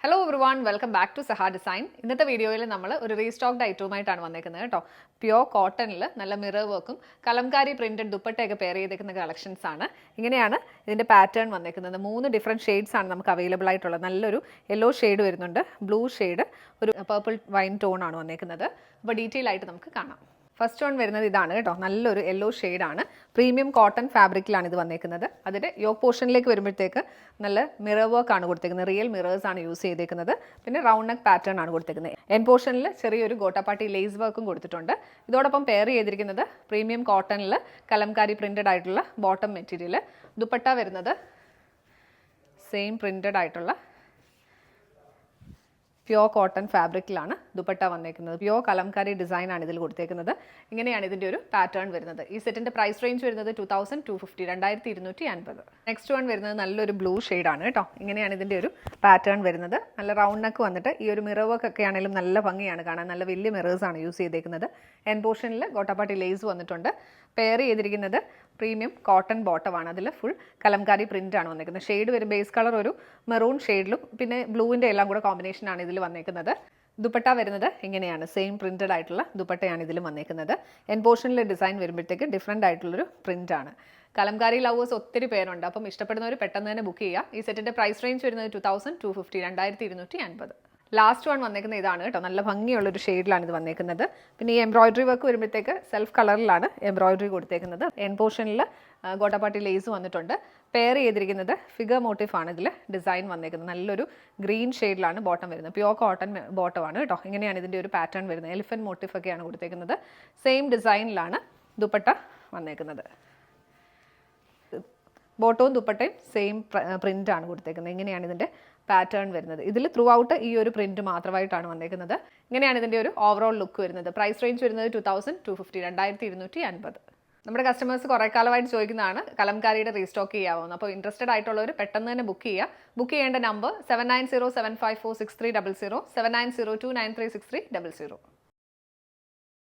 Hello everyone, welcome back to Saha design. ഇന്നത്തെ വീഡിയോയിൽ നമ്മൾ ഒരു റീസ്റ്റോക്ഡ് ഐറ്റവുമായിട്ടാണ് വന്നേക്കുന്നത് കേട്ടോ. പ്യോർ കോട്ടണിൽ നല്ല മിറർ വർക്കും കലംകാരി പ്രിന്റഡ് ദുപ്പട്ടയൊക്കെ പെയർ ചെയ്തേക്കുന്ന കളക്ഷൻസ് ആണ്. ഇങ്ങനെയാണ് ഇതിൻ്റെ പാറ്റേൺ വന്നേക്കുന്നത്. 3 ഡിഫറെൻറ്റ് ഷെയ്ഡ്സ് ആണ് നമുക്ക് അവൈലബിൾ ആയിട്ടുള്ളത്. നല്ലൊരു യെല്ലോ ഷെയ്ഡ് വരുന്നുണ്ട്, ബ്ലൂ ഷെയ്ഡ്, ഒരു പർപ്പിൾ വൈൻ ടോൺ ആണ് വന്നേക്കുന്നത്. അപ്പോൾ ഡീറ്റെയിൽ ആയിട്ട് നമുക്ക് കാണാം. ഫസ്റ്റ് വൺ വരുന്നത് ഇതാണ് കേട്ടോ, നല്ലൊരു യെല്ലോ ഷെയ്ഡാണ്. പ്രീമിയം കോട്ടൺ ഫാബ്രിക്കിലാണ് ഇത് വന്നേക്കുന്നത്. അതിൻ്റെ യോക്ക് പോർഷനിലേക്ക് വരുമ്പോഴത്തേക്ക് നല്ല മിറർ വർക്ക് ആണ് കൊടുത്തേക്കുന്നത്, റിയൽ മിറേഴ്സ് ആണ് യൂസ് ചെയ്തേക്കുന്നത്. പിന്നെ റൗണ്ട് നെക്ക് പാറ്റേൺ ആണ് കൊടുത്തേക്കുന്നത്. എൻ പോർഷനിൽ ചെറിയൊരു ഗോട്ടാപ്പാട്ടി ലേസ് വർക്കും കൊടുത്തിട്ടുണ്ട്. ഇതോടൊപ്പം പെയർ ചെയ്തിരിക്കുന്നത് പ്രീമിയം കോട്ടണിൽ കലംകാരി പ്രിന്റഡ് ആയിട്ടുള്ള ബോട്ടം മെറ്റീരിയൽ. ദുപ്പട്ട വരുന്നത് സെയിം പ്രിന്റഡ് ആയിട്ടുള്ള പ്യോർ കോട്ടൺ ഫാബ്രിക്കിലാണ് ദുപ്പട്ട വന്നേക്കുന്നത്. പ്യോർ കലംകാരി ഡിസൈൻ ആണ് ഇതിൽ കൊടുത്തേക്കുന്നത്. ഇങ്ങനെയാണ് ഇതിൻ്റെ ഒരു പാറ്റേൺ വരുന്നത്. ഈ സെറ്റിൻ്റെ പ്രൈസ് റേഞ്ച് വരുന്നത് 2250, 2250. നെക്സ്റ്റ് വൺ വരുന്നത് നല്ലൊരു ബ്ലൂ ഷെയ്ഡാണ് കേട്ടോ. ഇങ്ങനെയാണ് ഇതിൻ്റെ ഒരു പാറ്റേൺ വരുന്നത്. നല്ല റൗണ്ട് നെക്ക് വന്നിട്ട് ഈ ഒരു മിറർ വർക്ക് ഒക്കെ ആണെങ്കിലും നല്ല ഭംഗിയാണ് കാണാൻ. നല്ല വലിയ മിറേഴ്സാണ് യൂസ് ചെയ്തേക്കുന്നത്. എൻ പോർഷനിൽ ഗോട്ടാപ്പാട്ടി ലേസ് വന്നിട്ടുണ്ട്. പെയർ ചെയ്തിരിക്കുന്നത് പ്രീമിയം കോട്ടൺ ബോട്ടമാണ്. അതിൽ ഫുൾ കലംകാരി പ്രിൻ്റ് ആണ് വന്നേക്കുന്നത്. ഷെയ്ഡ് വരും ബേസ് കളർ ഒരു മെറൂൺ ഷെയ്ഡിലും പിന്നെ ബ്ലൂവിൻ്റെ എല്ലാം കൂടെ കോമ്പിനേഷനാണ് ഇതിൽ വന്നേക്കുന്നത്. ദുപ്പട്ട വരുന്നത് ഇങ്ങനെയാണ്, സെയിം പ്രിന്റഡ് ആയിട്ടുള്ള ദുപ്പട്ടയാണ് ഇതിൽ വന്നേക്കുന്നത്. എൻ പോർഷനിലെ ഡിസൈൻ വരുമ്പോഴത്തേക്ക് ഡിഫറെൻ്റ് ആയിട്ടുള്ളൊരു പ്രിൻ്റാണ്. കലംകാരി ലവേഴ്സ് ഒത്തിരി പേരുണ്ട്, അപ്പം ഇഷ്ടപ്പെടുന്നവർ പെട്ടെന്ന് തന്നെ ബുക്ക് ചെയ്യുക. ഈ സെറ്റിൻ്റെ പ്രൈസ് റേഞ്ച് വരുന്നത് 2250, 2250. ലാസ്റ്റ് വൺ വന്നേക്കുന്നത് ഇതാണ് കേട്ടോ. നല്ല ഭംഗിയുള്ളൊരു ഷെയ്ഡിലാണ് ഇത് വന്നേക്കുന്നത്. പിന്നെ ഈ എംബ്രോയിഡറി വർക്ക് വരുമ്പോഴത്തേക്ക് സെൽഫ് കളറിലാണ് എംബ്രോയിഡറി കൊടുത്തേക്കുന്നത്. എൻ പോർഷനിൽ ഗോട്ടാപ്പാട്ടി ലേസ് വന്നിട്ടുണ്ട്. പെയർ ചെയ്തിരിക്കുന്നത് ഫിഗർ മോട്ടീഫാണ് ഇതിൽ ഡിസൈൻ വന്നേക്കുന്നത്. നല്ലൊരു ഗ്രീൻ ഷെയ്ഡിലാണ് ബോട്ടം വരുന്നത്. പ്യോർ കോട്ടൺ ബോട്ടമാണ് കേട്ടോ. ഇങ്ങനെയാണ് ഇതിൻ്റെ ഒരു പാറ്റേൺ വരുന്നത്. എലിഫൻറ്റ് മോട്ടീഫൊക്കെയാണ് കൊടുത്തേക്കുന്നത്. സെയിം ഡിസൈനിലാണ് ദുപ്പട്ട വന്നേക്കുന്നത്. ബോട്ടവും ദുപ്പട്ടയും സെയിം പ്രിൻ്റാണ് കൊടുത്തേക്കുന്നത്. ഇങ്ങനെയാണ് ഇതിൻ്റെ പാറ്റേൺ വരുന്നത്. ഇതിൽ ത്രൂ ഔട്ട് ഈ ഒരു പ്രിന്റ് മാത്രമായിട്ടാണ് വന്നേക്കുന്നത്. ഇങ്ങനെയാണ് ഇതിൻ്റെ ഒരു ഓവറോൾ ലുക്ക് വരുന്നത്. പ്രൈസ് റേഞ്ച് വരുന്നത് 2250, 2250. നമ്മുടെ കസ്റ്റമേഴ്സ് കുറേ കാലമായിട്ട് ചോദിക്കുന്നതാണ് കലംകാരിയുടെ റീസ്റ്റോക്ക് ചെയ്യാവുന്നത്. അപ്പോൾ ഇൻട്രസ്റ്റഡ് ആയിട്ടുള്ളവർ പെട്ടെന്ന് തന്നെ ബുക്ക് ചെയ്യുക. ബുക്ക് ചെയ്യേണ്ട നമ്പർ 7907546300, 7902936300.